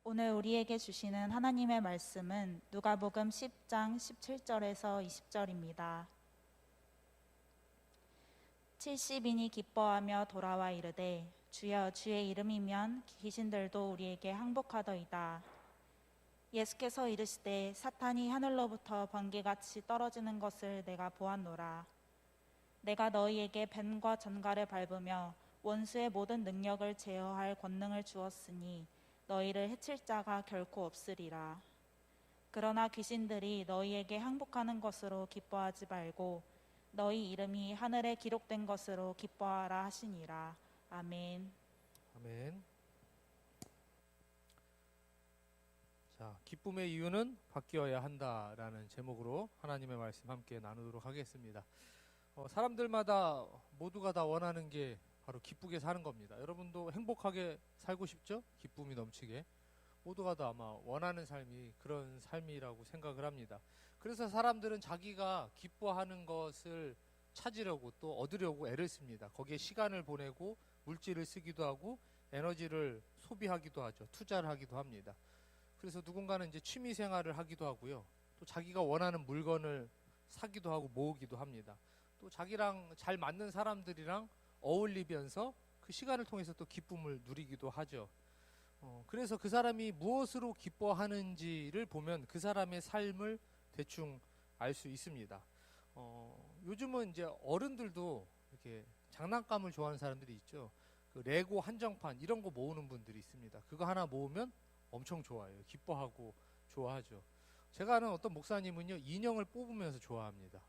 오늘 우리에게 주시는 하나님의 말씀은 누가복음 10장 17절에서 20절입니다. 70인이 기뻐하며 돌아와 이르되 주여 주의 이름이면 귀신들도 우리에게 항복하더이다. 예수께서 이르시되 사탄이 하늘로부터 번개같이 떨어지는 것을 내가 보았노라. 내가 너희에게 뱀과 전갈을 밟으며 원수의 모든 능력을 제어할 권능을 주었으니 너희를 해칠 자가 결코 없으리라. 그러나 귀신들이 너희에게 항복하는 것으로 기뻐하지 말고 너희 이름이 하늘에 기록된 것으로 기뻐하라 하시니라. 아멘. 아멘. 자, 기쁨의 이유는 바뀌어야 한다라는 제목으로 하나님의 말씀 함께 나누도록 하겠습니다. 사람들마다 모두가 다 원하는 게 바로 기쁘게 사는 겁니다. 여러분도 행복하게 살고 싶죠? 기쁨이 넘치게. 모두가 다 아마 원하는 삶이 그런 삶이라고 생각을 합니다. 그래서 사람들은 자기가 기뻐하는 것을 찾으려고 또 얻으려고 애를 씁니다. 거기에 시간을 보내고 물질을 쓰기도 하고 에너지를 소비하기도 하죠. 투자를 하기도 합니다. 그래서 누군가는 이제 취미 생활을 하기도 하고요. 또 자기가 원하는 물건을 사기도 하고 모으기도 합니다. 또 자기랑 잘 맞는 사람들이랑 어울리면서 그 시간을 통해서 또 기쁨을 누리기도 하죠. 그래서 그 사람이 무엇으로 기뻐하는지를 보면 그 사람의 삶을 대충 알 수 있습니다. 요즘은 이제 어른들도 이렇게 장난감을 좋아하는 사람들이 있죠. 그 레고 한정판 이런 거 모으는 분들이 있습니다. 그거 하나 모으면 엄청 좋아해요. 기뻐하고 좋아하죠. 제가 아는 어떤 목사님은요, 인형을 뽑으면서 좋아합니다.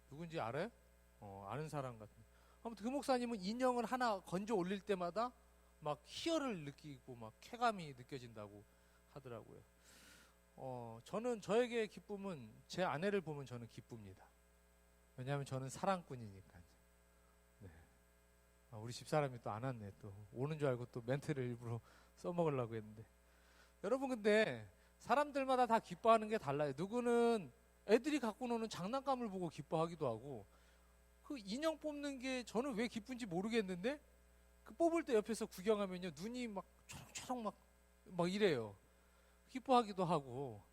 누군지 알아요? 아는 사람 같은. 아무튼 그 목사님은 인형을 하나 건져 올릴 때마다 막 희열을 느끼고 막 쾌감이 느껴진다고 하더라고요. 저는 저에게 기쁨은 제 아내를 보면 저는 기쁩니다. 왜냐하면 저는 사랑꾼이니까요. 네. 우리 집사람이 또 안 왔네. 또 오는 줄 알고 또 멘트를 일부러 써먹으려고 했는데. 여러분, 근데 사람들마다 다 기뻐하는 게 달라요. 누구는 애들이 갖고 노는 장난감을 보고 기뻐하기도 하고, 그 인형 뽑는 게 저는 왜 기쁜지 모르겠는데 그 뽑을 때 옆에서 구경하면요 눈이 막 초롱초롱 막 이래요. 기뻐하기도 하고.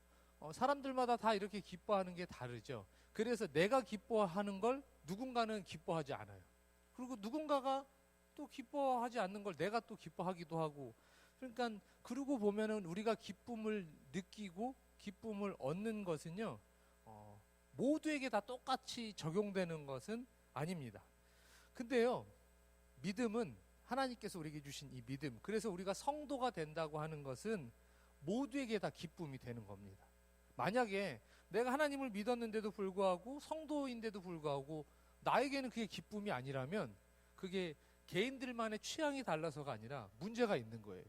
사람들마다 다 이렇게 기뻐하는 게 다르죠. 그래서 내가 기뻐하는 걸 누군가는 기뻐하지 않아요. 그리고 누군가가 또 기뻐하지 않는 걸 내가 또 기뻐하기도 하고. 그러니까 그러고 보면은 우리가 기쁨을 느끼고 기쁨을 얻는 것은요, 모두에게 다 똑같이 적용되는 것은 아닙니다. 근데요, 믿음은 하나님께서 우리에게 주신 이 믿음, 그래서 우리가 성도가 된다고 하는 것은 모두에게 다 기쁨이 되는 겁니다. 만약에 내가 하나님을 믿었는데도 불구하고 성도인데도 불구하고 나에게는 그게 기쁨이 아니라면 그게 개인들만의 취향이 달라서가 아니라 문제가 있는 거예요.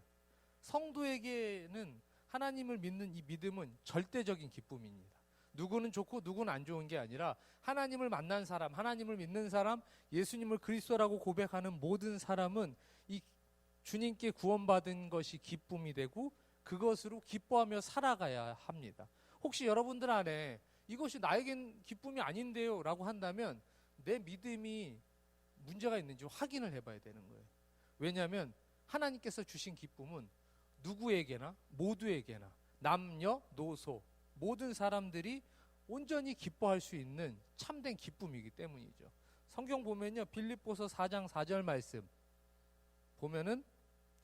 성도에게는 하나님을 믿는 이 믿음은 절대적인 기쁨입니다. 누구는 좋고 누구는 안 좋은 게 아니라 하나님을 만난 사람, 하나님을 믿는 사람, 예수님을 그리스도라고 고백하는 모든 사람은 이 주님께 구원받은 것이 기쁨이 되고 그것으로 기뻐하며 살아가야 합니다. 혹시 여러분들 안에 이것이 나에겐 기쁨이 아닌데요 라고 한다면 내 믿음이 문제가 있는지 확인을 해봐야 되는 거예요. 왜냐하면 하나님께서 주신 기쁨은 누구에게나 모두에게나 남녀노소 모든 사람들이 온전히 기뻐할 수 있는 참된 기쁨이기 때문이죠. 성경 보면요, 빌립보서 4장 4절 말씀 보면은,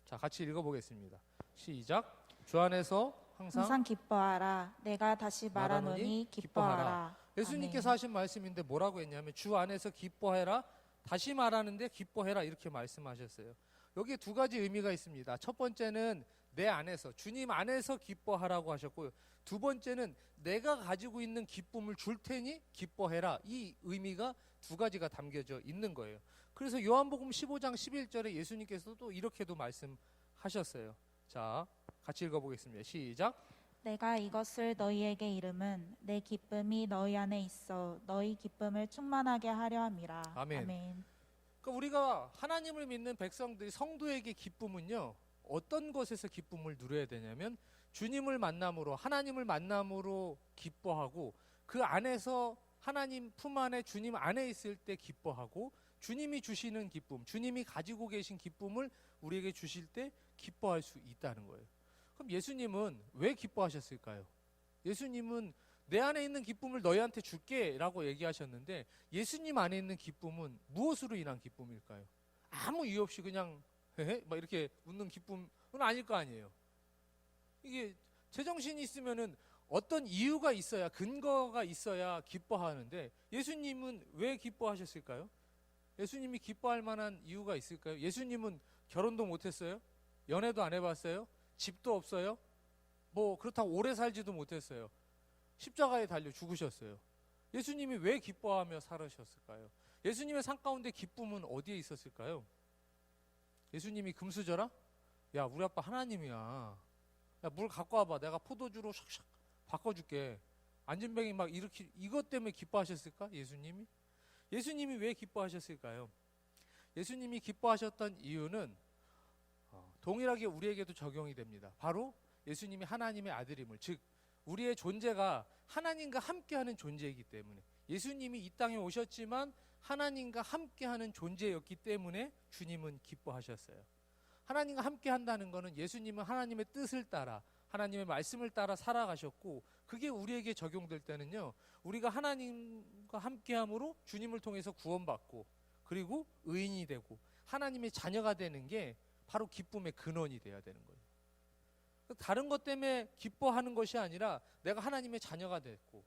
자, 같이 읽어보겠습니다. 시작. 주 안에서 항상 기뻐하라. 내가 다시 말하노니 기뻐하라. 예수님께서 아멘. 하신 말씀인데 뭐라고 했냐면 주 안에서 기뻐해라. 다시 말하는데 기뻐해라 이렇게 말씀하셨어요. 여기에 두 가지 의미가 있습니다. 첫 번째는 내 안에서, 주님 안에서 기뻐하라고 하셨고요. 두 번째는 내가 가지고 있는 기쁨을 줄 테니 기뻐해라. 이 의미가 두 가지가 담겨져 있는 거예요. 그래서 요한복음 15장 11절에 예수님께서도 또 이렇게도 말씀하셨어요. 자, 같이 읽어보겠습니다. 시작. 내가 이것을 너희에게 이름은 내 기쁨이 너희 안에 있어 너희 기쁨을 충만하게 하려 함이라. 아멘. 아멘. 그러니까 우리가 하나님을 믿는 백성들이 성도에게 기쁨은요, 어떤 것에서 기쁨을 누려야 되냐면 주님을 만남으로, 하나님을 만남으로 기뻐하고 그 안에서 하나님 품 안에 주님 안에 있을 때 기뻐하고 주님이 주시는 기쁨, 주님이 가지고 계신 기쁨을 우리에게 주실 때 기뻐할 수 있다는 거예요. 그럼 예수님은 왜 기뻐하셨을까요? 예수님은 내 안에 있는 기쁨을 너희한테 줄게 라고 얘기하셨는데 예수님 안에 있는 기쁨은 무엇으로 인한 기쁨일까요? 아무 이유 없이 그냥 헤헤 막 이렇게 웃는 기쁨은 아닐 거 아니에요. 이게 제정신이 있으면은 어떤 이유가 있어야, 근거가 있어야 기뻐하는데 예수님은 왜 기뻐하셨을까요? 예수님이 기뻐할 만한 이유가 있을까요? 예수님은 결혼도 못했어요? 연애도 안 해봤어요? 집도 없어요? 뭐 그렇다고 오래 살지도 못했어요. 십자가에 달려 죽으셨어요. 예수님이 왜 기뻐하며 살으셨을까요? 예수님의 삶 가운데 기쁨은 어디에 있었을까요? 예수님이 금수저라? 야, 우리 아빠 하나님이야. 야, 물 갖고 와봐. 내가 포도주로 샥샥 바꿔줄게. 안전뱅이 막 이렇게, 이것 때문에 기뻐하셨을까? 예수님이? 예수님이 왜 기뻐하셨을까요? 예수님이 기뻐하셨던 이유는 동일하게 우리에게도 적용이 됩니다. 바로 예수님이 하나님의 아들임을, 즉 우리의 존재가 하나님과 함께하는 존재이기 때문에, 예수님이 이 땅에 오셨지만 하나님과 함께하는 존재였기 때문에 주님은 기뻐하셨어요. 하나님과 함께한다는 것은 예수님은 하나님의 뜻을 따라, 하나님의 말씀을 따라 살아가셨고, 그게 우리에게 적용될 때는요, 우리가 하나님과 함께함으로 주님을 통해서 구원받고 그리고 의인이 되고 하나님의 자녀가 되는 게 바로 기쁨의 근원이 돼야 되는 거예요. 다른 것 때문에 기뻐하는 것이 아니라 내가 하나님의 자녀가 됐고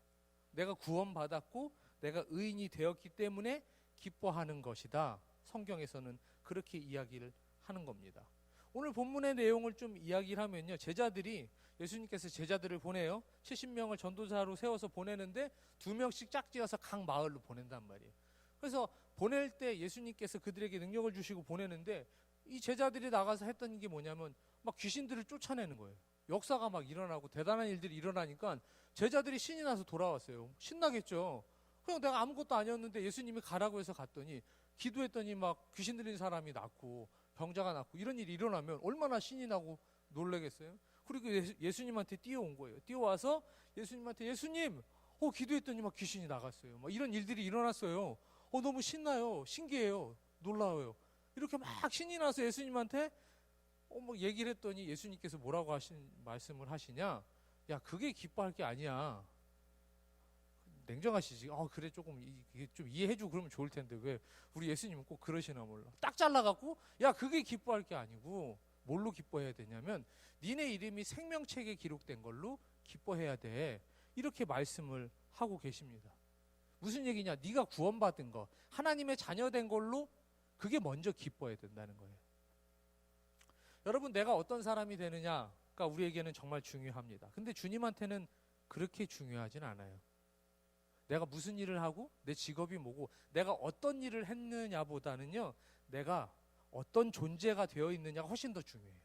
내가 구원받았고 내가 의인이 되었기 때문에 기뻐하는 것이다. 성경에서는 그렇게 이야기를 하는 겁니다. 오늘 본문의 내용을 좀 이야기를 하면요, 제자들이, 예수님께서 제자들을 보내요. 70명을 전도자로 세워서 보내는데 2명씩 짝지어서 각 마을로 보낸단 말이에요. 그래서 보낼 때 예수님께서 그들에게 능력을 주시고 보내는데 이 제자들이 나가서 했던 게 뭐냐면 막 귀신들을 쫓아내는 거예요. 역사가 막 일어나고 대단한 일들이 일어나니까 제자들이 신이 나서 돌아왔어요. 신나겠죠. 그냥 내가 아무것도 아니었는데 예수님이 가라고 해서 갔더니 기도했더니 막 귀신 들린 사람이 낫고 병자가 낫고 이런 일이 일어나면 얼마나 신이 나고 놀라겠어요. 그리고 예수님한테 뛰어온 거예요. 뛰어와서 예수님한테, 예수님, 기도했더니 막 귀신이 나갔어요. 막 이런 일들이 일어났어요. 너무 신나요. 신기해요. 놀라워요. 이렇게 막 신이 나서 예수님한테 뭐 얘기를 했더니 예수님께서 뭐라고 말씀을 하시냐? 야, 그게 기뻐할 게 아니야. 냉정하시지. 그래, 조금 이게 좀 이해해주고 그러면 좋을 텐데 왜 우리 예수님은 꼭 그러시나 몰라. 딱 잘라갖고, 야, 그게 기뻐할 게 아니고 뭘로 기뻐해야 되냐면 니네 이름이 생명책에 기록된 걸로 기뻐해야 돼. 이렇게 말씀을 하고 계십니다. 무슨 얘기냐? 네가 구원받은 거, 하나님의 자녀된 걸로 그게 먼저 기뻐해야 된다는 거예요. 여러분, 내가 어떤 사람이 되느냐가 우리에게는 정말 중요합니다. 근데 주님한테는 그렇게 중요하진 않아요. 내가 무슨 일을 하고 내 직업이 뭐고 내가 어떤 일을 했느냐보다는요, 내가 어떤 존재가 되어 있느냐가 훨씬 더 중요해요.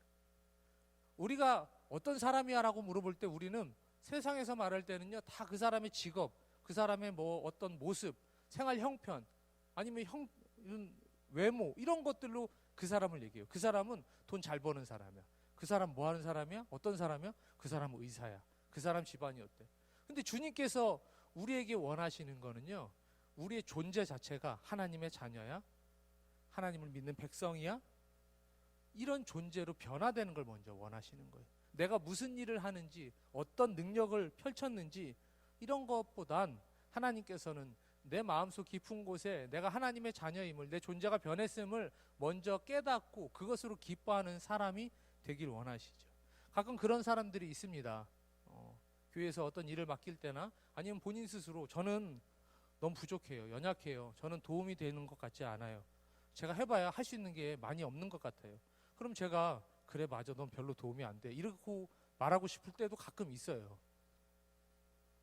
우리가 어떤 사람이야 라고 물어볼 때 우리는 세상에서 말할 때는요, 다 그 사람의 직업, 그 사람의 뭐 어떤 모습, 생활 형편, 아니면 외모, 이런 것들로 그 사람을 얘기해요. 그 사람은 돈 잘 버는 사람이야. 그 사람 뭐 하는 사람이야? 어떤 사람이야? 그 사람은 의사야. 그 사람 집안이 어때? 근데 주님께서 우리에게 원하시는 거는요, 우리의 존재 자체가 하나님의 자녀야? 하나님을 믿는 백성이야? 이런 존재로 변화되는 걸 먼저 원하시는 거예요. 내가 무슨 일을 하는지, 어떤 능력을 펼쳤는지 이런 것보단 하나님께서는 내 마음속 깊은 곳에 내가 하나님의 자녀임을, 내 존재가 변했음을 먼저 깨닫고 그것으로 기뻐하는 사람이 되길 원하시죠. 가끔 그런 사람들이 있습니다. 교회에서 어떤 일을 맡길 때나 아니면 본인 스스로 저는 너무 부족해요. 연약해요. 저는 도움이 되는 것 같지 않아요. 제가 해봐야 할 수 있는 게 많이 없는 것 같아요. 그럼 제가 그래 맞아, 넌 별로 도움이 안 돼, 이러고 말하고 싶을 때도 가끔 있어요.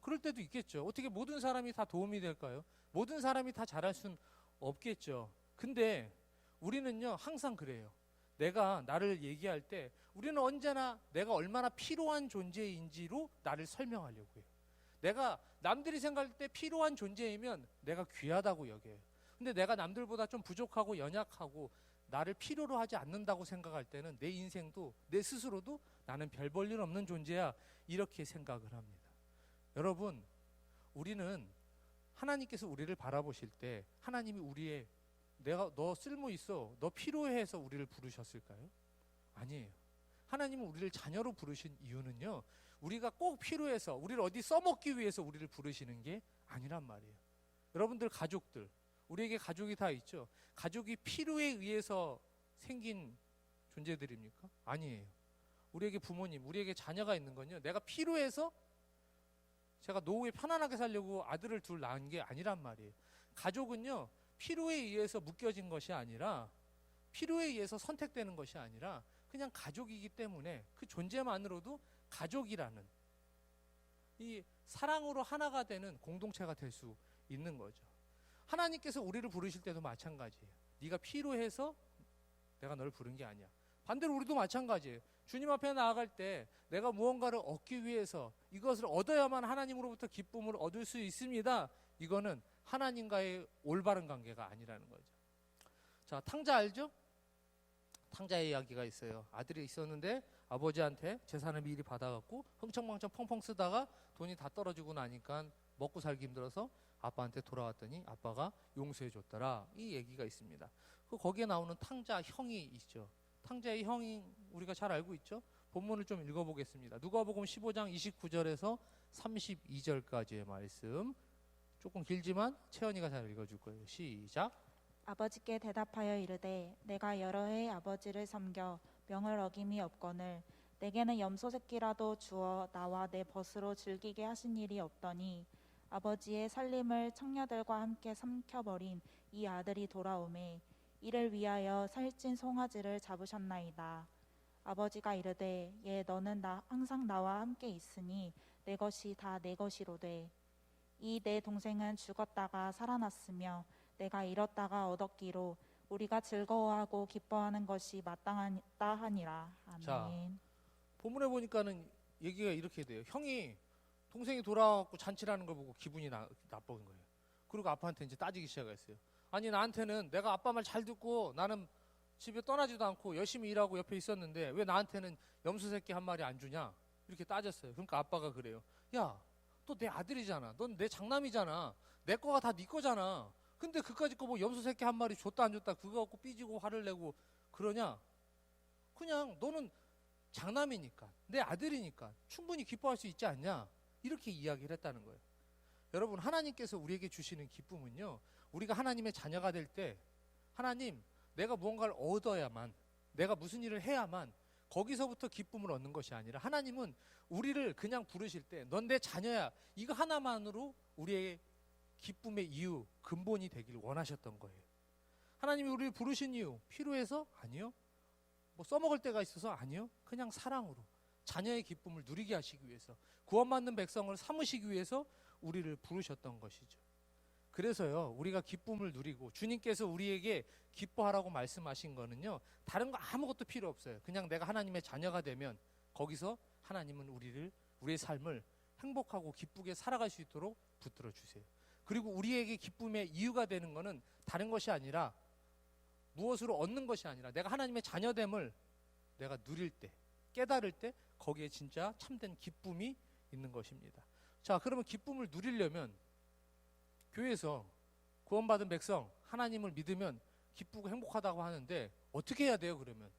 그럴 때도 있겠죠. 어떻게 모든 사람이 다 도움이 될까요? 모든 사람이 다 잘할 순 없겠죠. 근데 우리는요, 항상 그래요. 내가 나를 얘기할 때 우리는 언제나 내가 얼마나 필요한 존재인지로 나를 설명하려고 해요. 내가 남들이 생각할 때 필요한 존재이면 내가 귀하다고 여겨요. 근데 내가 남들보다 좀 부족하고 연약하고 나를 필요로 하지 않는다고 생각할 때는 내 인생도, 내 스스로도 나는 별 볼 일 없는 존재야, 이렇게 생각을 합니다. 여러분, 우리는 하나님께서 우리를 바라보실 때 하나님이 우리의 너 쓸모 있어, 너 필요해서 우리를 부르셨을까요? 아니에요. 하나님은 우리를 자녀로 부르신 이유는요, 우리가 꼭 필요해서 우리를 어디 써먹기 위해서 우리를 부르시는 게 아니란 말이에요. 여러분들 가족들, 우리에게 가족이 다 있죠. 가족이 필요에 의해서 생긴 존재들입니까? 아니에요. 우리에게 부모님, 우리에게 자녀가 있는 건요, 내가 필요해서 제가 노후에 편안하게 살려고 아들을 둘 낳은 게 아니란 말이에요. 가족은요, 필요에 의해서 묶여진 것이 아니라, 필요에 의해서 선택되는 것이 아니라 그냥 가족이기 때문에 그 존재만으로도 가족이라는 이 사랑으로 하나가 되는 공동체가 될 수 있는 거죠. 하나님께서 우리를 부르실 때도 마찬가지예요. 네가 필요해서 내가 널 부른 게 아니야. 반대로 우리도 마찬가지예요. 주님 앞에 나아갈 때 내가 무언가를 얻기 위해서 이것을 얻어야만 하나님으로부터 기쁨을 얻을 수 있습니다. 이거는 하나님과의 올바른 관계가 아니라는 거죠. 자, 탕자 알죠? 탕자의 이야기가 있어요. 아들이 있었는데 아버지한테 재산을 미리 받아갖고 흥청망청 펑펑 쓰다가 돈이 다 떨어지고 나니까 먹고 살기 힘들어서 아빠한테 돌아왔더니 아빠가 용서해 줬더라. 이 얘기가 있습니다. 거기에 나오는 탕자 형이 있죠. 탕자의 형이 우리가 잘 알고 있죠. 본문을 좀 읽어보겠습니다. 누가복음 15장 29절에서 32절까지의 말씀. 조금 길지만 채연이가 잘 읽어줄 거예요. 시작. 아버지께 대답하여 이르되 내가 여러 해 아버지를 섬겨 명을 어김이 없거늘 내게는 염소 새끼라도 주어 나와 내 벗으로 즐기게 하신 일이 없더니 아버지의 살림을 청녀들과 함께 삼켜버린 이 아들이 돌아오매 이를 위하여 살찐 송아지를 잡으셨나이다. 아버지가 이르되 얘 너는 항상 나와 함께 있으니 내 것이 다 내 것이로되 이 내 동생은 죽었다가 살아났으며 내가 잃었다가 얻었기로 우리가 즐거워하고 기뻐하는 것이 마땅하다 하니라. 아멘. 자, 본문에 보니까는 얘기가 이렇게 돼요. 형이 동생이 돌아와서 잔치라는 걸 보고 기분이 나쁜 거예요. 그리고 아빠한테 이제 따지기 시작했어요. 아니 나한테는 내가 아빠 말 잘 듣고 나는 집에 떠나지도 않고 열심히 일하고 옆에 있었는데 왜 나한테는 염소 새끼 한 마리 안 주냐? 이렇게 따졌어요. 그러니까 아빠가 그래요. 야, 너 내 아들이잖아. 넌 내 장남이잖아. 내 거가 다 네 거잖아. 근데 그까짓 거 뭐 염소 새끼 한 마리 줬다 안 줬다 그거 갖고 삐지고 화를 내고 그러냐? 그냥 너는 장남이니까 내 아들이니까 충분히 기뻐할 수 있지 않냐? 이렇게 이야기를 했다는 거예요. 여러분, 하나님께서 우리에게 주시는 기쁨은요, 우리가 하나님의 자녀가 될 때 하나님, 내가 무언가를 얻어야만, 내가 무슨 일을 해야만 거기서부터 기쁨을 얻는 것이 아니라 하나님은 우리를 그냥 부르실 때 넌 내 자녀야, 이거 하나만으로 우리의 기쁨의 이유, 근본이 되기를 원하셨던 거예요. 하나님이 우리를 부르신 이유, 필요해서? 아니요. 뭐 써먹을 때가 있어서? 아니요. 그냥 사랑으로 자녀의 기쁨을 누리게 하시기 위해서, 구원받는 백성을 삼으시기 위해서 우리를 부르셨던 것이죠. 그래서요, 우리가 기쁨을 누리고 주님께서 우리에게 기뻐하라고 말씀하신 거는요, 다른 거 아무것도 필요 없어요. 그냥 내가 하나님의 자녀가 되면 거기서 하나님은 우리의 삶을 행복하고 기쁘게 살아갈 수 있도록 붙들어 주세요. 그리고 우리에게 기쁨의 이유가 되는 것은 다른 것이 아니라, 무엇으로 얻는 것이 아니라 내가 하나님의 자녀됨을 내가 누릴 때, 깨달을 때 거기에 진짜 참된 기쁨이 있는 것입니다. 자, 그러면 기쁨을 누리려면 교회에서 구원받은 백성, 하나님을 믿으면 기쁘고 행복하다고 하는데 어떻게 해야 돼요? 그러면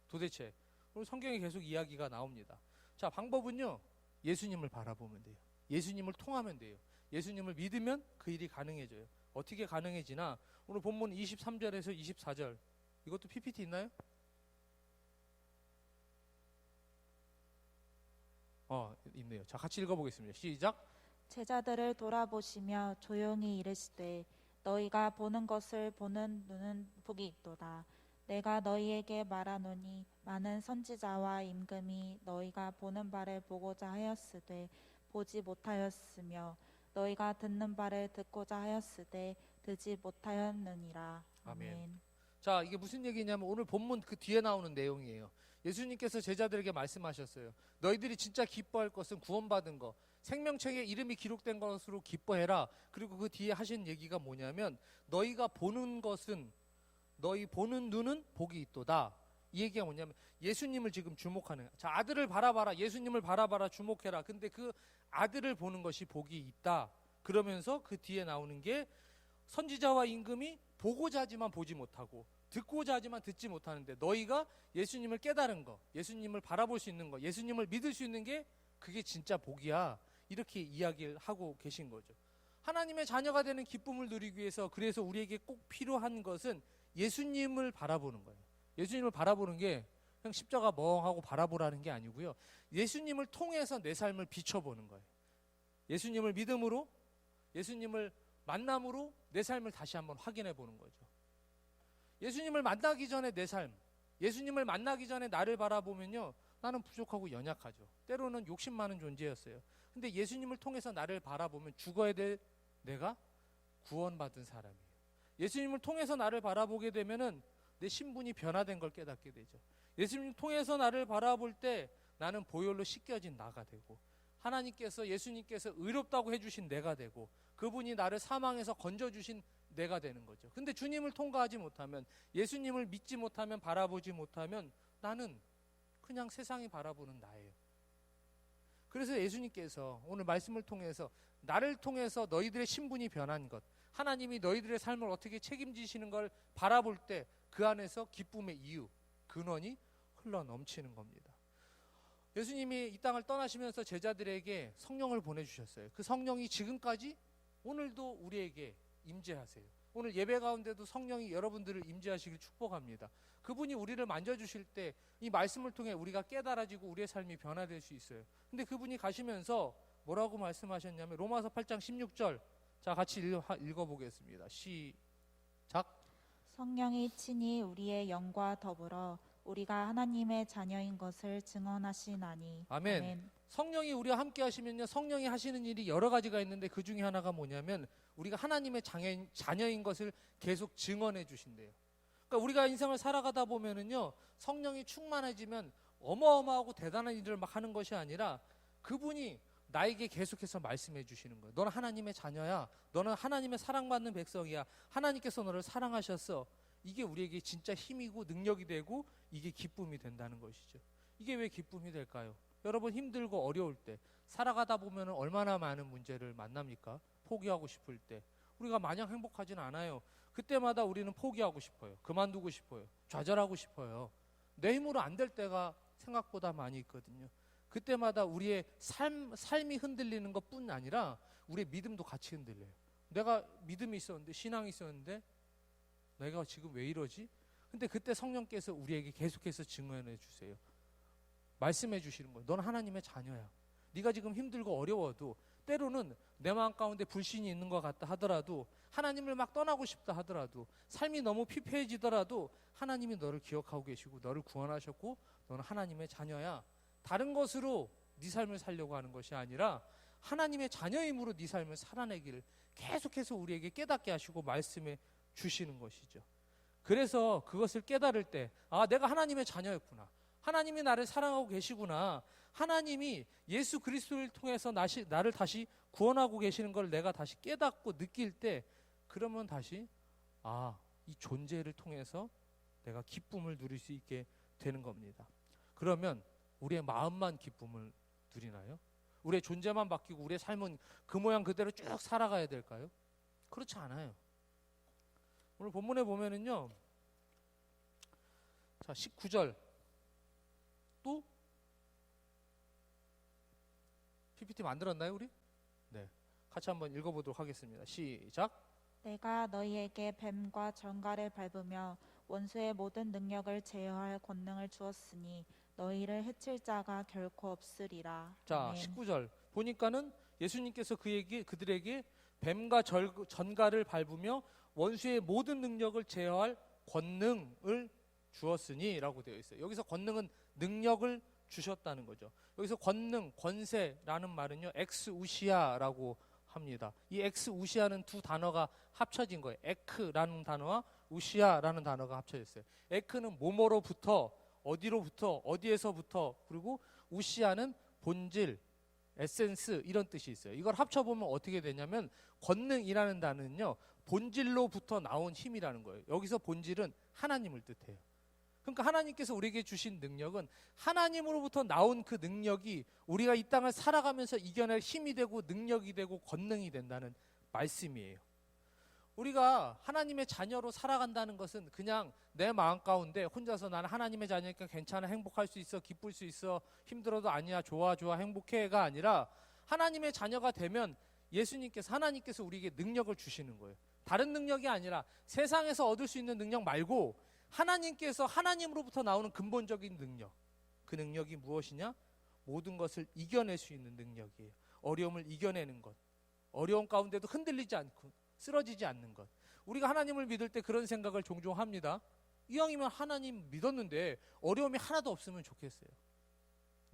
도대체 오늘 성경에 계속 이야기가 나옵니다. 자, 방법은요, 예수님을 바라보면 돼요. 예수님을 통하면 돼요. 예수님을 믿으면 그 일이 가능해져요. 어떻게 가능해지나? 오늘 본문 23절에서 24절, 이것도 PPT 있나요? 있네요. 자, 같이 읽어보겠습니다. 시작. 제자들을 돌아보시며 조용히 이르시되 너희가 보는 것을 보는 눈은 복이 있도다. 내가 너희에게 말하노니 많은 선지자와 임금이 너희가 보는 바를 보고자 하였으되 보지 못하였으며 너희가 듣는 바를 듣고자 하였으되 듣지 못하였느니라. 아멘. 아멘. 자, 이게 무슨 얘기냐면 오늘 본문 그 뒤에 나오는 내용이에요. 예수님께서 제자들에게 말씀하셨어요. 너희들이 진짜 기뻐할 것은 구원받은 거, 생명책에 이름이 기록된 것으로 기뻐해라. 그리고 그 뒤에 하신 얘기가 뭐냐면 너희가 보는 것은, 너희 보는 눈은 복이 있도다. 이 얘기가 뭐냐면 예수님을 지금 주목하는 거야. 자, 아들을 바라봐라, 예수님을 바라봐라, 주목해라. 근데 그 아들을 보는 것이 복이 있다. 그러면서 그 뒤에 나오는 게 선지자와 임금이 보고자 하지만 보지 못하고 듣고자 하지만 듣지 못하는데 너희가 예수님을 깨달은 거, 예수님을 바라볼 수 있는 거, 예수님을 믿을 수 있는 게 그게 진짜 복이야. 이렇게 이야기를 하고 계신 거죠. 하나님의 자녀가 되는 기쁨을 누리기 위해서 그래서 우리에게 꼭 필요한 것은 예수님을 바라보는 거예요. 예수님을 바라보는 게 그냥 십자가 멍하고 바라보라는 게 아니고요. 예수님을 통해서 내 삶을 비춰보는 거예요. 예수님을 믿음으로, 예수님을 만남으로 내 삶을 다시 한번 확인해 보는 거죠. 예수님을 만나기 전에 내 삶, 예수님을 만나기 전에 나를 바라보면요, 나는 부족하고 연약하죠. 때로는 욕심 많은 존재였어요. 근데 예수님을 통해서 나를 바라보면 죽어야 될 내가 구원받은 사람이에요. 예수님을 통해서 나를 바라보게 되면은 내 신분이 변화된 걸 깨닫게 되죠. 예수님을 통해서 나를 바라볼 때 나는 보혈로 씻겨진 나가 되고, 하나님께서, 예수님께서 의롭다고 해주신 내가 되고, 그분이 나를 사망에서 건져주신 내가 되는 거죠. 근데 주님을 통과하지 못하면, 예수님을 믿지 못하면, 바라보지 못하면 나는 그냥 세상이 바라보는 나예요. 그래서 예수님께서 오늘 말씀을 통해서 나를 통해서 너희들의 신분이 변한 것, 하나님이 너희들의 삶을 어떻게 책임지시는 걸 바라볼 때 그 안에서 기쁨의 이유, 근원이 흘러 넘치는 겁니다. 예수님이 이 땅을 떠나시면서 제자들에게 성령을 보내주셨어요. 그 성령이 지금까지 오늘도 우리에게 임재하세요. 오늘 예배 가운데도 성령이 여러분들을 임재하시길 축복합니다. 그분이 우리를 만져주실 때 이 말씀을 통해 우리가 깨달아지고 우리의 삶이 변화될 수 있어요. 근데 그분이 가시면서 뭐라고 말씀하셨냐면 로마서 8장 16절, 자 같이 읽어보겠습니다. 시작. 성령이 친히 우리의 영과 더불어 우리가 하나님의 자녀인 것을 증언하시나니. 아멘. 성령이 우리와 함께 하시면요, 성령이 하시는 일이 여러 가지가 있는데 그 중에 하나가 뭐냐면 우리가 하나님의 자녀인 것을 계속 증언해 주신대요. 그러니까 우리가 인생을 살아가다 보면은요, 성령이 충만해지면 어마어마하고 대단한 일을 막 하는 것이 아니라 그분이 나에게 계속해서 말씀해 주시는 거예요. 너는 하나님의 자녀야. 너는 하나님의 사랑받는 백성이야. 하나님께서 너를 사랑하셨어. 이게 우리에게 진짜 힘이고 능력이 되고 이게 기쁨이 된다는 것이죠. 이게 왜 기쁨이 될까요? 여러분 힘들고 어려울 때 살아가다 보면 얼마나 많은 문제를 만납니까? 포기하고 싶을 때 우리가 마냥 행복하진 않아요. 그때마다 우리는 포기하고 싶어요. 그만두고 싶어요. 좌절하고 싶어요. 내 힘으로 안 될 때가 생각보다 많이 있거든요. 그때마다 우리의 삶이 흔들리는 것뿐 아니라 우리의 믿음도 같이 흔들려요. 내가 믿음이 있었는데, 신앙이 있었는데 내가 지금 왜 이러지? 근데 그때 성령께서 우리에게 계속해서 증언해 주세요. 말씀해 주시는 거예요. 넌 하나님의 자녀야. 네가 지금 힘들고 어려워도, 때로는 내 마음 가운데 불신이 있는 것 같다 하더라도, 하나님을 막 떠나고 싶다 하더라도, 삶이 너무 피폐해지더라도 하나님이 너를 기억하고 계시고 너를 구원하셨고 너는 하나님의 자녀야. 다른 것으로 네 삶을 살려고 하는 것이 아니라 하나님의 자녀임으로 네 삶을 살아내기를 계속해서 우리에게 깨닫게 하시고 말씀해 주시는 것이죠. 그래서 그것을 깨달을 때, 아, 내가 하나님의 자녀였구나. 하나님이 나를 사랑하고 계시구나. 하나님이 예수 그리스도를 통해서 나를 다시 구원하고 계시는 걸 내가 다시 깨닫고 느낄 때, 그러면 다시 이 존재를 통해서 내가 기쁨을 누릴 수 있게 되는 겁니다. 그러면 우리의 마음만 기쁨을 누리나요? 우리의 존재만 바뀌고 우리의 삶은 그 모양 그대로 쭉 살아가야 될까요? 그렇지 않아요. 오늘 본문에 보면은요, 자 19절 또 PPT 만들었나요 우리? 네, 같이 한번 읽어보도록 하겠습니다. 시작. 내가 너희에게 뱀과 전갈을 밟으며 원수의 모든 능력을 제어할 권능을 주었으니 너희를 해칠 자가 결코 없으리라. 자, 아멘. 19절 보니까는 예수님께서 그들에게 뱀과 전갈을 밟으며 원수의 모든 능력을 제어할 권능을 주었으니 라고 되어 있어요. 여기서 권능은 능력을 주셨다는 거죠. 여기서 권능, 권세라는 말은요, 엑스우시아라고 합니다. 이 엑스우시아는 두 단어가 합쳐진 거예요. 에크라는 단어와 우시아라는 단어가 합쳐졌어요. 에크는 뭐뭐로부터, 어디로부터, 어디에서부터, 그리고 우시아는 본질, 에센스 이런 뜻이 있어요. 이걸 합쳐보면 어떻게 되냐면 권능이라는 단어는요, 본질로부터 나온 힘이라는 거예요. 여기서 본질은 하나님을 뜻해요. 그러니까 하나님께서 우리에게 주신 능력은 하나님으로부터 나온 그 능력이 우리가 이 땅을 살아가면서 이겨낼 힘이 되고 능력이 되고 권능이 된다는 말씀이에요. 우리가 하나님의 자녀로 살아간다는 것은 그냥 내 마음 가운데 혼자서 나는 하나님의 자녀니까 괜찮아, 행복할 수 있어, 기쁠 수 있어, 힘들어도 아니야, 좋아 행복해가 아니라 하나님의 자녀가 되면 하나님께서 우리에게 능력을 주시는 거예요. 다른 능력이 아니라 세상에서 얻을 수 있는 능력 말고 하나님께서 하나님으로부터 나오는 근본적인 능력. 그 능력이 무엇이냐? 모든 것을 이겨낼 수 있는 능력이에요. 어려움을 이겨내는 것. 어려움 가운데도 흔들리지 않고 쓰러지지 않는 것. 우리가 하나님을 믿을 때 그런 생각을 종종 합니다. 이왕이면 하나님 믿었는데 어려움이 하나도 없으면 좋겠어요.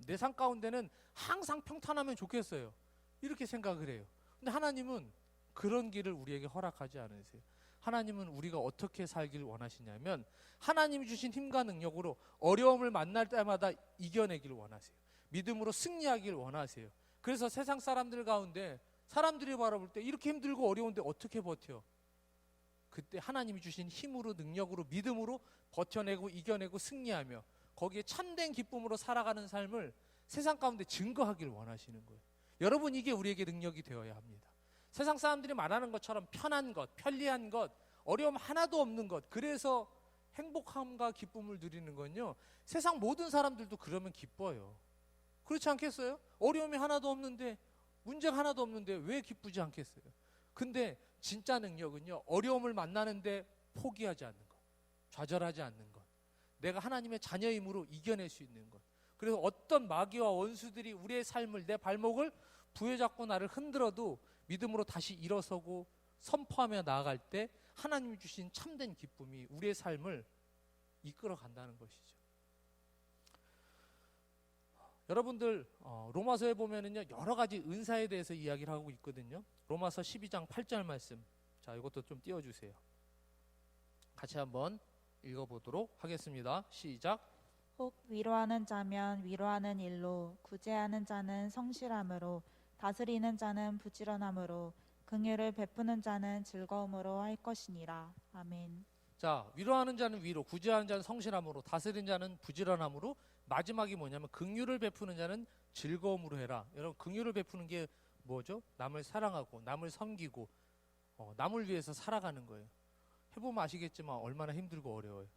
내 삶 가운데는 항상 평탄하면 좋겠어요. 이렇게 생각을 해요. 근데 하나님은 그런 길을 우리에게 허락하지 않으세요. 하나님은 우리가 어떻게 살길 원하시냐면 하나님이 주신 힘과 능력으로 어려움을 만날 때마다 이겨내기를 원하세요. 믿음으로 승리하길 원하세요. 그래서 세상 사람들 가운데 사람들이 바라볼 때 이렇게 힘들고 어려운데 어떻게 버텨? 그때 하나님이 주신 힘으로, 능력으로, 믿음으로 버텨내고 이겨내고 승리하며 거기에 참된 기쁨으로 살아가는 삶을 세상 가운데 증거하길 원하시는 거예요. 여러분, 이게 우리에게 능력이 되어야 합니다. 세상 사람들이 말하는 것처럼 편한 것, 편리한 것, 어려움 하나도 없는 것, 그래서 행복함과 기쁨을 누리는 건요, 세상 모든 사람들도 그러면 기뻐요. 그렇지 않겠어요? 어려움이 하나도 없는데, 문제가 하나도 없는데 왜 기쁘지 않겠어요? 근데 진짜 능력은요, 어려움을 만나는데 포기하지 않는 것, 좌절하지 않는 것, 내가 하나님의 자녀임으로 이겨낼 수 있는 것. 그래서 어떤 마귀와 원수들이 우리의 삶을, 내 발목을 부여잡고 나를 흔들어도 믿음으로 다시 일어서고 선포하며 나아갈 때 하나님이 주신 참된 기쁨이 우리의 삶을 이끌어 간다는 것이죠. 여러분들, 로마서에 보면은요, 여러 가지 은사에 대해서 이야기를 하고 있거든요. 로마서 12장 8절 말씀. 자, 이것도 좀 띄워주세요. 같이 한번 읽어보도록 하겠습니다. 시작. 혹 위로하는 자면 위로하는 일로, 구제하는 자는 성실함으로, 다스리는 자는 부지런함으로, 긍휼을 베푸는 자는 즐거움으로 할 것이니라. 아멘. 자, 위로하는 자는 위로, 구제하는 자는 성실함으로, 다스리는 자는 부지런함으로, 마지막이 뭐냐면 긍휼을 베푸는 자는 즐거움으로 해라. 여러분, 긍휼을 베푸는 게 뭐죠? 남을 사랑하고 남을 섬기고 남을 위해서 살아가는 거예요. 해보면 아시겠지만 얼마나 힘들고 어려워요.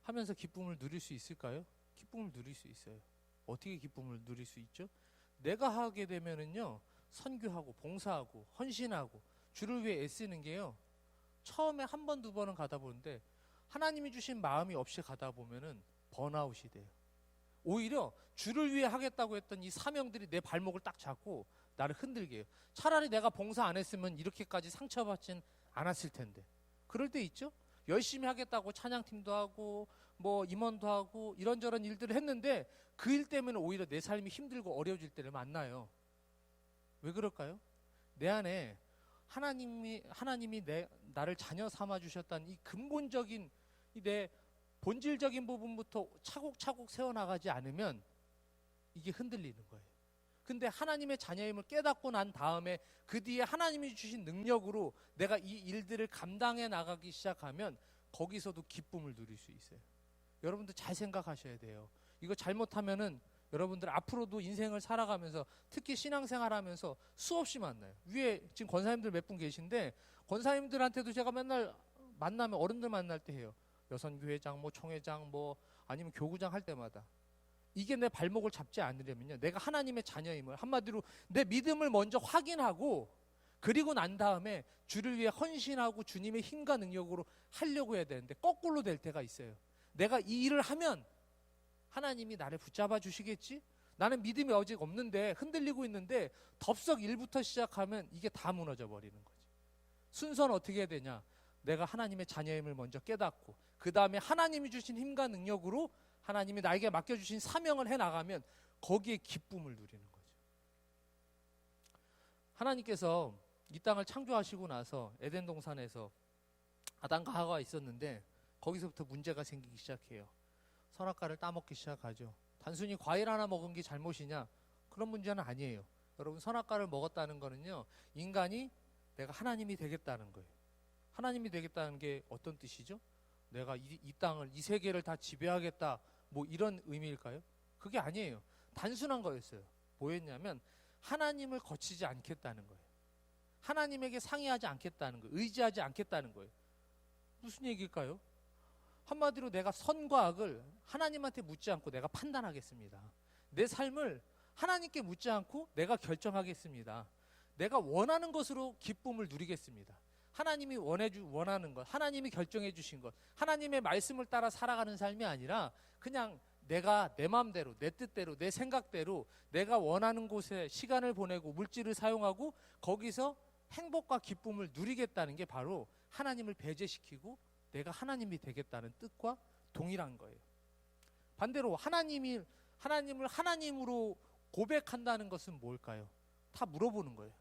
하면서 기쁨을 누릴 수 있을까요? 기쁨을 누릴 수 있어요. 어떻게 기쁨을 누릴 수 있죠? 내가 하게 되면은요, 선교하고 봉사하고 헌신하고 주를 위해 애쓰는 게요, 처음에 한 번, 두 번은 가다 보는데 하나님이 주신 마음이 없이 가다 보면은 번아웃이 돼요. 오히려 주를 위해 하겠다고 했던 이 사명들이 내 발목을 딱 잡고 나를 흔들게 해요. 차라리 내가 봉사 안 했으면 이렇게까지 상처받진 않았을 텐데. 그럴 때 있죠? 열심히 하겠다고 찬양팀도 하고 뭐 임원도 하고 이런저런 일들을 했는데 그 일 때문에 오히려 내 삶이 힘들고 어려워질 때를 만나요. 왜 그럴까요? 내 안에 하나님이 나를 자녀 삼아 주셨다는 이 근본적인 내 본질적인 부분부터 차곡차곡 세워나가지 않으면 이게 흔들리는 거예요. 근데 하나님의 자녀임을 깨닫고 난 다음에 그 뒤에 하나님이 주신 능력으로 내가 이 일들을 감당해 나가기 시작하면 거기서도 기쁨을 누릴 수 있어요. 여러분들 잘 생각하셔야 돼요. 이거 잘못하면은 여러분들 앞으로도 인생을 살아가면서 특히 신앙생활 하면서 수없이 만나요. 위에 지금 권사님들 몇 분 계신데 권사님들한테도 제가 맨날 만나면 어른들 만날 때 해요. 여선교회장, 뭐 총회장, 뭐 아니면 교구장 할 때마다 이게 내 발목을 잡지 않으려면요, 내가 하나님의 자녀임을, 한마디로 내 믿음을 먼저 확인하고 그리고 난 다음에 주를 위해 헌신하고 주님의 힘과 능력으로 하려고 해야 되는데 거꾸로 될 때가 있어요. 내가 이 일을 하면 하나님이 나를 붙잡아 주시겠지? 나는 믿음이 아직 없는데 흔들리고 있는데 덥석 일부터 시작하면 이게 다 무너져 버리는 거지. 순서는 어떻게 해야 되냐? 내가 하나님의 자녀임을 먼저 깨닫고 그 다음에 하나님이 주신 힘과 능력으로 하나님이 나에게 맡겨주신 사명을 해나가면 거기에 기쁨을 누리는 거죠. 하나님께서 이 땅을 창조하시고 나서 에덴 동산에서 아담과 하와가 있었는데 거기서부터 문제가 생기기 시작해요. 선악과를 따먹기 시작하죠. 단순히 과일 하나 먹은 게 잘못이냐? 그런 문제는 아니에요. 여러분, 선악과를 먹었다는 거는요, 인간이 내가 하나님이 되겠다는 거예요. 하나님이 되겠다는 게 어떤 뜻이죠? 내가 이 땅을, 이 세계를 다 지배하겠다, 뭐 이런 의미일까요? 그게 아니에요. 단순한 거였어요. 뭐였냐면 하나님을 거치지 않겠다는 거예요. 하나님에게 상의하지 않겠다는 거예요. 의지하지 않겠다는 거예요. 무슨 얘기일까요? 한마디로 내가 선과 악을 하나님한테 묻지 않고 내가 판단하겠습니다. 내 삶을 하나님께 묻지 않고 내가 결정하겠습니다. 내가 원하는 것으로 기쁨을 누리겠습니다. 하나님이 원하는 것, 하나님이 결정해 주신 것, 하나님의 말씀을 따라 살아가는 삶이 아니라 그냥 내가 내 마음대로, 내 뜻대로, 내 생각대로 내가 원하는 곳에 시간을 보내고 물질을 사용하고 거기서 행복과 기쁨을 누리겠다는 게 바로 하나님을 배제시키고 내가 하나님이 되겠다는 뜻과 동일한 거예요. 반대로 하나님을 하나님으로 고백한다는 것은 뭘까요? 다 물어보는 거예요.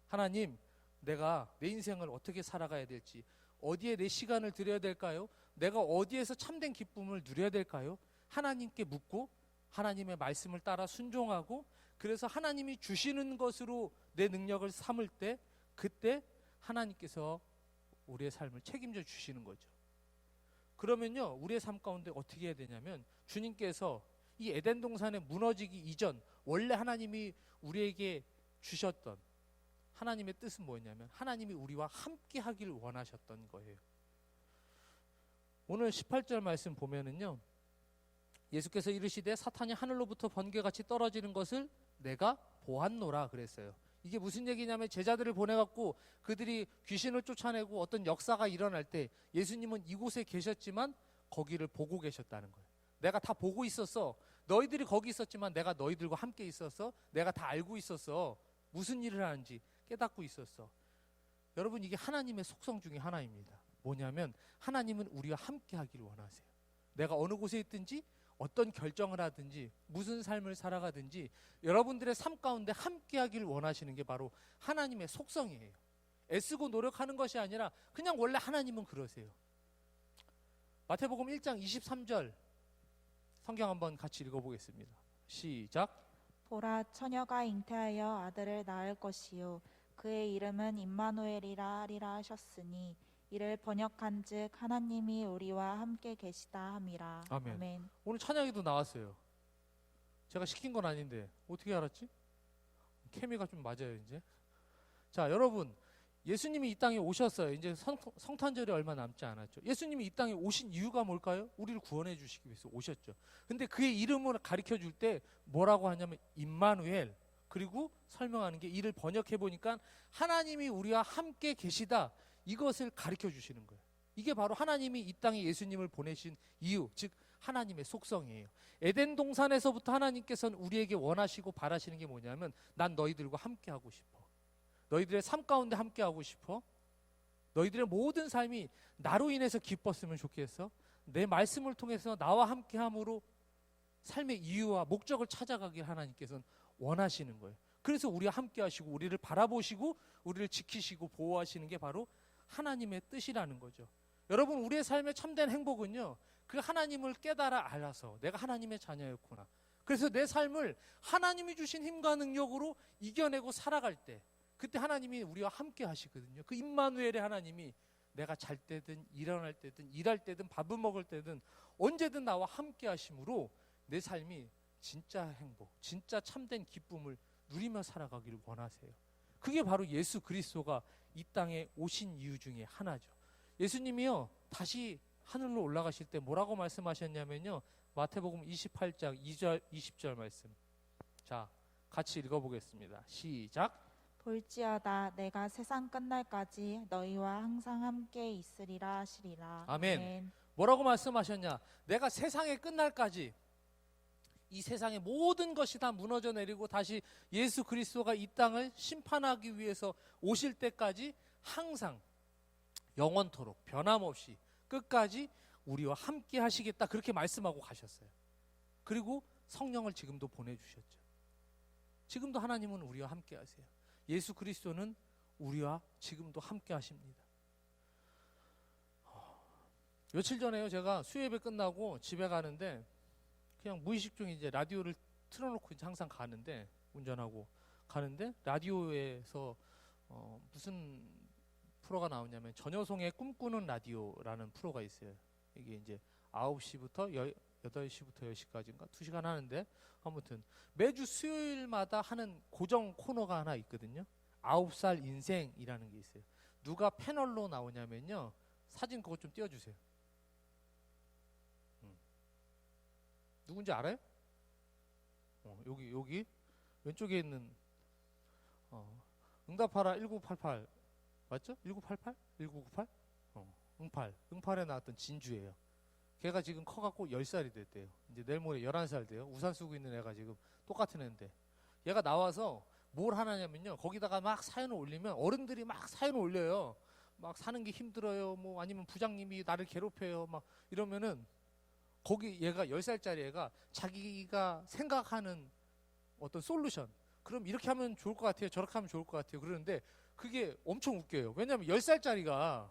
하나님, 내가 내 인생을 어떻게 살아가야 될지, 어디에 내 시간을 들여야 될까요? 내가 어디에서 참된 기쁨을 누려야 될까요? 하나님께 묻고 하나님의 말씀을 따라 순종하고, 그래서 하나님이 주시는 것으로 내 능력을 삼을 때, 그때 하나님께서 우리의 삶을 책임져 주시는 거죠. 그러면요, 우리의 삶 가운데 어떻게 해야 되냐면, 주님께서 이 에덴 동산에 무너지기 이전 원래 하나님이 우리에게 주셨던 하나님의 뜻은 뭐였냐면, 하나님이 우리와 함께 하기를 원하셨던 거예요. 오늘 18절 말씀 보면은요, 예수께서 이르시되 사탄이 하늘로부터 번개같이 떨어지는 것을 내가 보았노라 그랬어요. 이게 무슨 얘기냐면, 제자들을 보내갖고 그들이 귀신을 쫓아내고 어떤 역사가 일어날 때 예수님은 이곳에 계셨지만 거기를 보고 계셨다는 거예요. 내가 다 보고 있었어. 너희들이 거기 있었지만 내가 너희들과 함께 있었어. 내가 다 알고 있었어. 무슨 일을 하는지 깨닫고 있었어. 여러분, 이게 하나님의 속성 중에 하나입니다. 뭐냐면, 하나님은 우리와 함께 하기를 원하세요. 내가 어느 곳에 있든지 어떤 결정을 하든지 무슨 삶을 살아가든지 여러분들의 삶 가운데 함께 하기를 원하시는 게 바로 하나님의 속성이에요. 애쓰고 노력하는 것이 아니라 그냥 원래 하나님은 그러세요. 마태복음 1장 23절 성경 한번 같이 읽어보겠습니다. 시작. 보라, 처녀가 잉태하여 아들을 낳을 것이요 그의 이름은 임마누엘이라 하리라 하셨으니 이를 번역한즉 하나님이 우리와 함께 계시다 함이라. 아멘. 아멘. 오늘 찬양에도 나왔어요. 제가 시킨 건 아닌데 어떻게 알았지? 케미가 좀 맞아요 이제. 자, 여러분, 예수님이 이 땅에 오셨어요. 이제 성탄절이 얼마 남지 않았죠. 예수님이 이 땅에 오신 이유가 뭘까요? 우리를 구원해 주시기 위해서 오셨죠. 근데 그의 이름을 가르쳐 줄 때 뭐라고 하냐면 임마누엘. 그리고 설명하는 게, 이를 번역해 보니까 하나님이 우리와 함께 계시다, 이것을 가르쳐 주시는 거예요. 이게 바로 하나님이 이 땅에 예수님을 보내신 이유, 즉 하나님의 속성이에요. 에덴 동산에서부터 하나님께서는 우리에게 원하시고 바라시는 게 뭐냐면, 난 너희들과 함께 하고 싶어. 너희들의 삶 가운데 함께 하고 싶어. 너희들의 모든 삶이 나로 인해서 기뻤으면 좋겠어. 내 말씀을 통해서 나와 함께 함으로 삶의 이유와 목적을 찾아가길 하나님께서는 원하시는 거예요. 그래서 우리와 함께 하시고 우리를 바라보시고 우리를 지키시고 보호하시는 게 바로 하나님의 뜻이라는 거죠. 여러분, 우리의 삶의 참된 행복은요, 그 하나님을 깨달아 알아서 내가 하나님의 자녀였구나, 그래서 내 삶을 하나님이 주신 힘과 능력으로 이겨내고 살아갈 때, 그때 하나님이 우리와 함께 하시거든요. 그 임마누엘의 하나님이 내가 잘 때든 일어날 때든 일할 때든 밥을 먹을 때든 언제든 나와 함께 하심으로 내 삶이 진짜 행복, 진짜 참된 기쁨을 누리며 살아가기를 원하세요. 그게 바로 예수 그리스도가 이 땅에 오신 이유 중에 하나죠. 예수님이요, 다시 하늘로 올라가실 때 뭐라고 말씀하셨냐면요, 마태복음 28장 2절 20절 말씀. 자, 같이 읽어보겠습니다. 시작. 볼지어다 내가 세상 끝날까지 너희와 항상 함께 있으리라 하시리라. 아멘. 뭐라고 말씀하셨냐? 내가 세상의 끝날까지, 이 세상의 모든 것이 다 무너져 내리고 다시 예수 그리스도가 이 땅을 심판하기 위해서 오실 때까지 항상 영원토록 변함없이 끝까지 우리와 함께 하시겠다, 그렇게 말씀하고 가셨어요. 그리고 성령을 지금도 보내주셨죠. 지금도 하나님은 우리와 함께 하세요. 예수 그리스도는 우리와 지금도 함께 하십니다. 며칠 전에요, 제가 수요예배 끝나고 집에 가는데 그냥 무의식 중에 이제 라디오를 틀어놓고 이제 항상 가는데, 운전하고 가는데 라디오에서 무슨 프로가 나오냐면 전효송의 꿈꾸는 라디오라는 프로가 있어요. 이게 이제 9시부터 8시부터 10시까지인가 2시간 하는데, 아무튼 매주 수요일마다 하는 고정 코너가 하나 있거든요. 9살 인생이라는 게 있어요. 누가 패널로 나오냐면요. 사진 그거 좀 띄워주세요. 누군지 알아요? 여기 왼쪽에 있는 응답하라 1988 맞죠? 1988? 1998? 응팔에 나왔던 진주예요. 걔가 지금 커갖고 10살이 됐대요. 이제 내일 모레 11살 돼요. 우산 쓰고 있는 애가 지금 똑같은 애인데 얘가 나와서 뭘 하냐면요. 거기다가 막 사연을 올리면 어른들이 막 사연을 올려요. 막 사는 게 힘들어요. 뭐 아니면 부장님이 나를 괴롭혀요. 막 이러면은 거기 얘가 10살짜리 애가 자기가 생각하는 어떤 솔루션 그럼 이렇게 하면 좋을 것 같아요. 저렇게 하면 좋을 것 같아요. 그러는데 그게 엄청 웃겨요. 왜냐하면 10살짜리가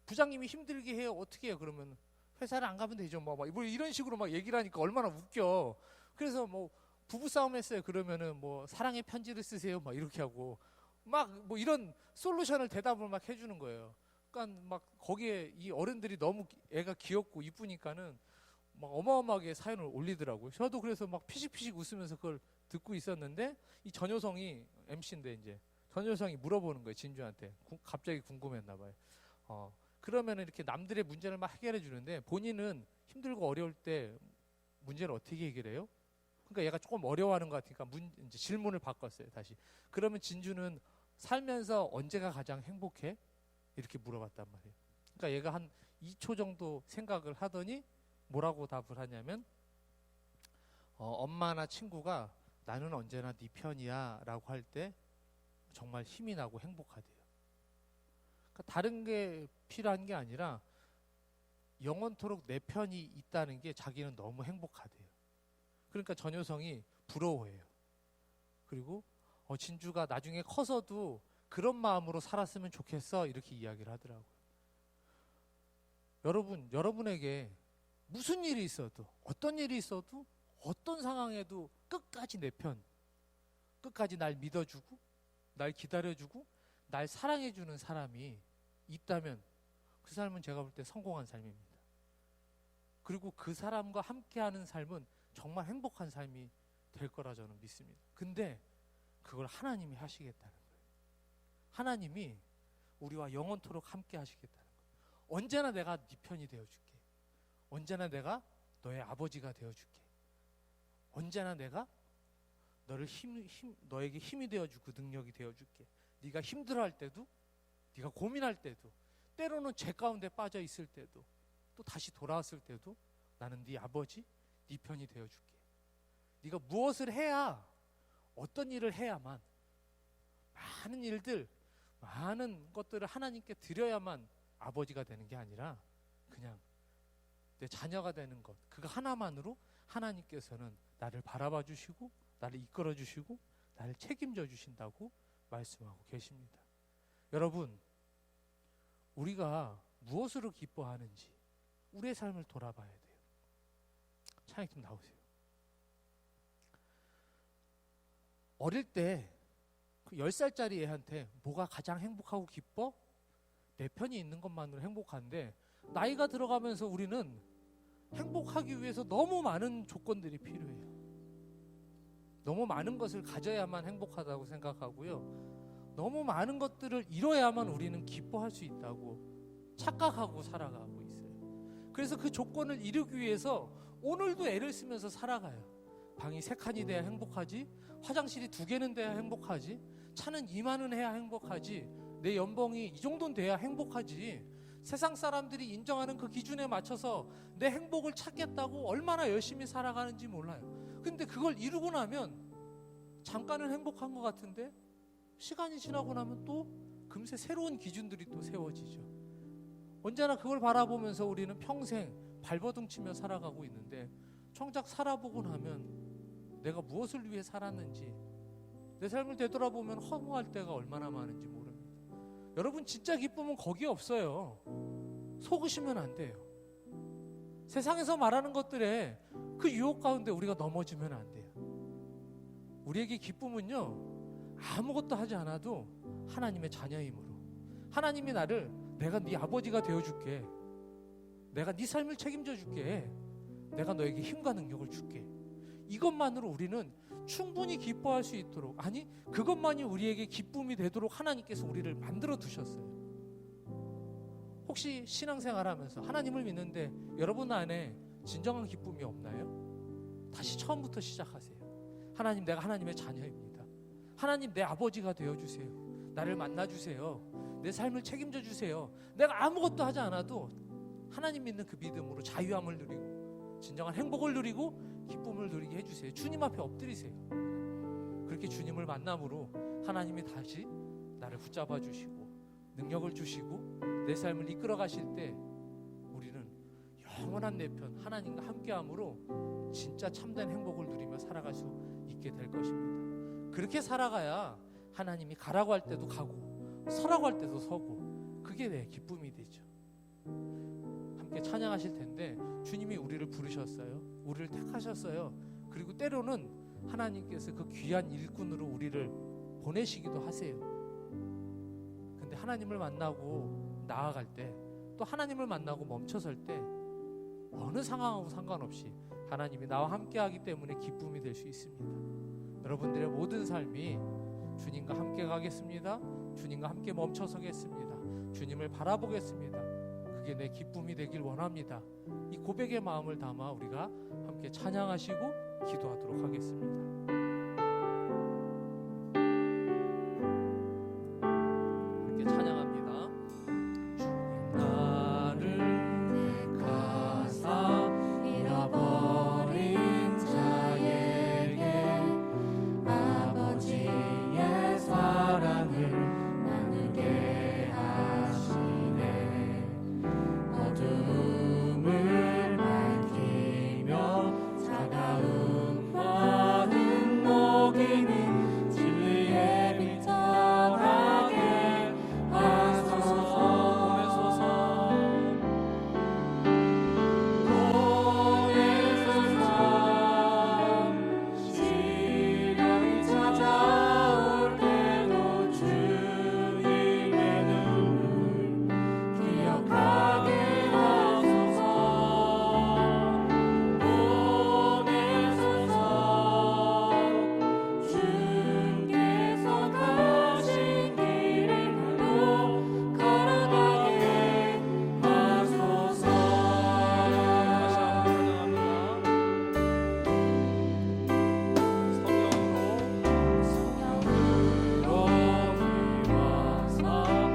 부장님이 힘들게 해요. 어떻게 해요? 그러면 회사를 안 가면 되죠. 뭐 이런 식으로 막 얘기를 하니까 얼마나 웃겨. 그래서 뭐 부부싸움 했어요. 그러면은 뭐 사랑의 편지를 쓰세요. 막 이렇게 하고 막 뭐 이런 솔루션을 대답을 막 해주는 거예요. 그러니까 막 거기에 이 어른들이 너무 애가 귀엽고 이쁘니까는 막 어마어마하게 사연을 올리더라고요. 저도 그래서 막 피식피식 웃으면서 그걸 듣고 있었는데 이 전효성이 MC인데 이제 전효성이 물어보는 거예요. 진주한테. 갑자기 궁금했나 봐요. 그러면은 이렇게 남들의 문제를 막 해결해 주는데 본인은 힘들고 어려울 때 문제를 어떻게 해결해요? 그러니까 얘가 조금 어려워하는 것 같으니까 이제 질문을 바꿨어요. 다시. 그러면 진주는 살면서 언제가 가장 행복해? 이렇게 물어봤단 말이에요. 그러니까 얘가 한 2초 정도 생각을 하더니 뭐라고 답을 하냐면 엄마나 친구가 나는 언제나 네 편이야 라고 할 때 정말 힘이 나고 행복하대요. 그러니까 다른 게 필요한 게 아니라 영원토록 내 편이 있다는 게 자기는 너무 행복하대요. 그러니까 전효성이 부러워해요. 그리고 진주가 나중에 커서도 그런 마음으로 살았으면 좋겠어 이렇게 이야기를 하더라고요. 여러분에게 무슨 일이 있어도 어떤 일이 있어도 어떤 상황에도 끝까지 내 편, 끝까지 날 믿어주고 날 기다려주고 날 사랑해주는 사람이 있다면 그 삶은 제가 볼 때 성공한 삶입니다. 그리고 그 사람과 함께하는 삶은 정말 행복한 삶이 될 거라 저는 믿습니다. 근데 그걸 하나님이 하시겠다는 거예요. 하나님이 우리와 영원토록 함께 하시겠다는 거예요. 언제나 내가 네 편이 되어줄게. 언제나 내가 너의 아버지가 되어줄게. 언제나 내가 너에게 힘이 되어주고 능력이 되어줄게. 네가 힘들어할 때도 네가 고민할 때도 때로는 죄 가운데 빠져 있을 때도 또 다시 돌아왔을 때도 나는 네 아버지, 네 편이 되어줄게. 네가 무엇을 해야 어떤 일을 해야만 많은 일들 많은 것들을 하나님께 드려야만 아버지가 되는 게 아니라 그냥 내 자녀가 되는 것 그거 하나만으로 하나님께서는 나를 바라봐 주시고 나를 이끌어 주시고 나를 책임져 주신다고 말씀하고 계십니다. 여러분 우리가 무엇으로 기뻐하는지 우리의 삶을 돌아봐야 돼요. 찬양팀 나오세요. 어릴 때 그 10살짜리 애한테 뭐가 가장 행복하고 기뻐? 내 편이 있는 것만으로 행복한데 나이가 들어가면서 우리는 행복하기 위해서 너무 많은 조건들이 필요해요. 너무 많은 것을 가져야만 행복하다고 생각하고요. 너무 많은 것들을 이뤄야만 우리는 기뻐할 수 있다고 착각하고 살아가고 있어요. 그래서 그 조건을 이루기 위해서 오늘도 애를 쓰면서 살아가요. 방이 3칸이 돼야 행복하지, 화장실이 2개는 돼야 행복하지, 차는 2만원 해야 행복하지, 내 연봉이 이 정도는 돼야 행복하지. 세상 사람들이 인정하는 그 기준에 맞춰서 내 행복을 찾겠다고 얼마나 열심히 살아가는지 몰라요. 근데 그걸 이루고 나면 잠깐은 행복한 것 같은데 시간이 지나고 나면 또 금세 새로운 기준들이 또 세워지죠. 언제나 그걸 바라보면서 우리는 평생 발버둥 치며 살아가고 있는데 정작 살아보고 나면 내가 무엇을 위해 살았는지 내 삶을 되돌아보면 허무할 때가 얼마나 많은지 모릅니다. 여러분 진짜 기쁨은 거기에 없어요. 속으시면 안 돼요. 세상에서 말하는 것들에 그 유혹 가운데 우리가 넘어지면 안 돼요. 우리에게 기쁨은요 아무것도 하지 않아도 하나님의 자녀임으로 하나님이 나를 내가 네 아버지가 되어줄게, 내가 네 삶을 책임져 줄게, 내가 너에게 힘과 능력을 줄게, 이것만으로 우리는 충분히 기뻐할 수 있도록, 아니 그것만이 우리에게 기쁨이 되도록 하나님께서 우리를 만들어 두셨어요. 혹시 신앙생활하면서 하나님을 믿는데 여러분 안에 진정한 기쁨이 없나요? 다시 처음부터 시작하세요. 하나님, 내가 하나님의 자녀입니다. 하나님, 내 아버지가 되어주세요. 나를 만나주세요. 내 삶을 책임져 주세요. 내가 아무것도 하지 않아도 하나님 믿는 그 믿음으로 자유함을 누리고 진정한 행복을 누리고 기쁨을 누리게 해주세요. 주님 앞에 엎드리세요. 그렇게 주님을 만남으로 하나님이 다시 나를 붙잡아 주시고 능력을 주시고 내 삶을 이끌어 가실 때 우리는 영원한 내 편 하나님과 함께함으로 진짜 참된 행복을 누리며 살아갈 수 있게 될 것입니다. 그렇게 살아가야 하나님이 가라고 할 때도 가고 서라고 할 때도 서고, 그게 내 기쁨이 되죠. 함께 찬양하실 텐데 주님이 우리를 부르셨어요. 우리를 택하셨어요. 그리고 때로는 하나님께서 그 귀한 일꾼으로 우리를 보내시기도 하세요. 근데 하나님을 만나고 나아갈 때, 또 하나님을 만나고 멈춰설 때 어느 상황하고 상관없이 하나님이 나와 함께하기 때문에 기쁨이 될 수 있습니다. 여러분들의 모든 삶이 주님과 함께 가겠습니다. 주님과 함께 멈춰서겠습니다. 주님을 바라보겠습니다. 그게 내 기쁨이 되길 원합니다. 이 고백의 마음을 담아 우리가 함께 찬양하시고 기도하도록 하겠습니다. 함께 찬양합니다. 주님 나를 택하사 잃어버린 자에게 아버지의 사랑을 나누게 하시네. 어둠을 밝히며 차가운 마음 녹이는 진리의 빛 전하게 하소서. 보내소서. 시련이 찾아올 때도 주님의 눈을 기억하게 하소서. 보내소서. 주께서 가신 길을 나도 걸어가게 하소서. 다시 한번 성령으로 힘와사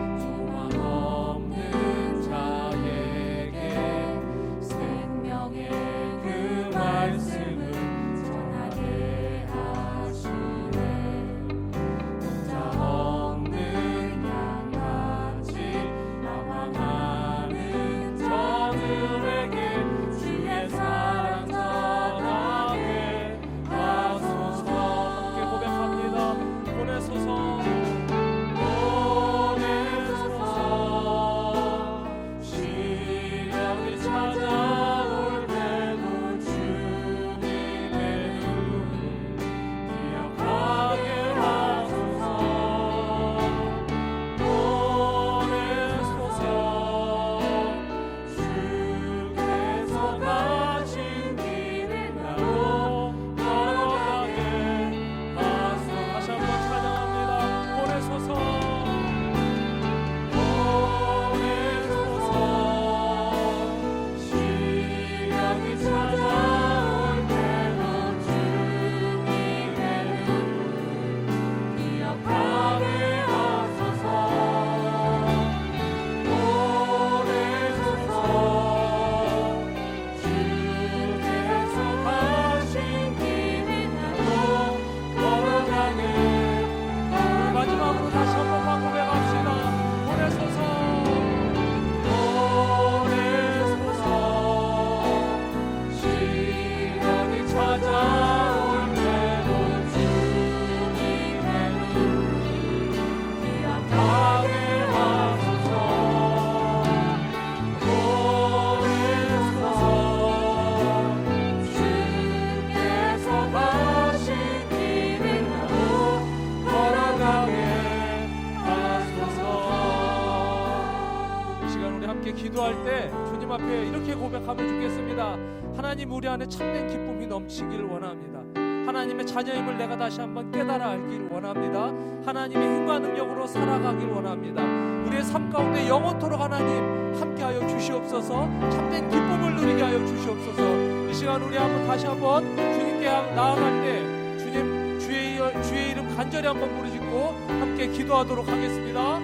소망 없는 자에게 생명의 그 말씀을 전하게 하시네. 혼자 없는 양같이 방황하는 저들에게 주의 사랑 전하게 하소서. 함께 고백합니다. 보내소서. 보내소서. 시련이 찾아올 때도 주님의 눈을 기억하게 하소서. 보내소서. 주께서 가신 길을 나도 걸어가게 하소서. 다시 한번 찬양합니다. 보내소서. 보내소서. 시련이 찾아올 때도 주님의 눈을 기억하게 하소서. 보내소서. 주께서 가신 길을 나도 걸어가게. 마지막으로 다시 한 번만 고백합시다. 보내소서. 보내소서. 시련이 찾아올 때도 주님의 눈을 기억하게 하소서. 보내소서. 주께서 가신 길을 나도 걸어가게 하소서. 이 시간 우리 함께 기도할 때 주님 앞에 이렇게 고백하면 좋겠습니다. 하나님, 우리 안에 참된 기쁨이 넘치기를 원합니다. 하나님의 자녀임을 내가 다시 한번 깨달아 알기를 원합니다. 하나님의 힘과 능력으로 살아가길 원합니다. 우리의 삶 가운데 영원토록 하나님 함께하여 주시옵소서. 참된 기쁨을 누리게 하여 주시옵소서. 이 시간 우리 다시 한번 주님께 나아갈 때 주님 주의 이름 간절히 한번 부르짖고 함께 기도하도록 하겠습니다.